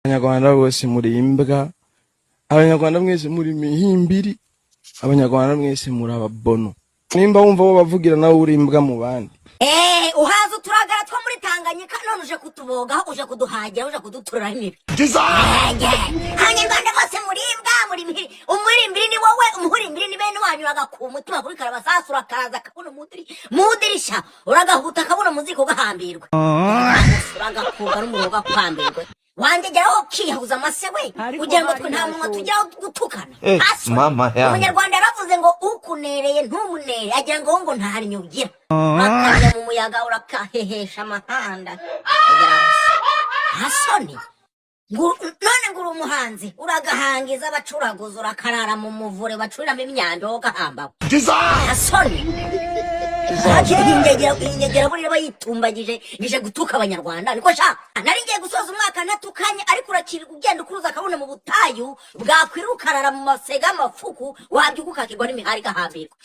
Abanyarwanda bose muri imbwa, abanyarwanda mwese muri mihimbiri, abanyarwanda mwese muri ababono. Nimba wumva bo bavugira nawe uri imbwa mu bandi. Uhaza uturagara two muri Tanganyika none uje kutuboga, uje kuduhagira, uje kuduturira imibi. Abanyarwanda bose muri imbwa, muri mihiri. Umurimbiri ni wowe, umuhurimbiri ni bene wanyu bagakuba umutima kuri karabasasu urakaza kabona mudirisha, uragahuta kabona muziko gahambirwa. Uragakuba n'umuroga kwambirwa. Wangegeraho kiyahuza amasewe kugira ngo twe nta muntu tujyaho gutukana. Mama ya Umunyarwanda yaravuze ngo ukunereye ntumunere, agira ngo ntari nyugira. Bakajya mu muyaga urakahehesha amahanda. Hasoni none nguru umuhanzi uragahangiza abacuraguza urakarara mu muvure bacuriramo imyanda ugahamba. Hasoni ingegera buri bayitumbagije bije gutuka abanyarwanda ariko sha nari ngiye gusoza umwaka natukanye ariko urakirwa ugenda ukuruza kabone mu butayu bwakwirukarara mu masega amafuku wabyuka ukakirwa n'imihari gahambirwa.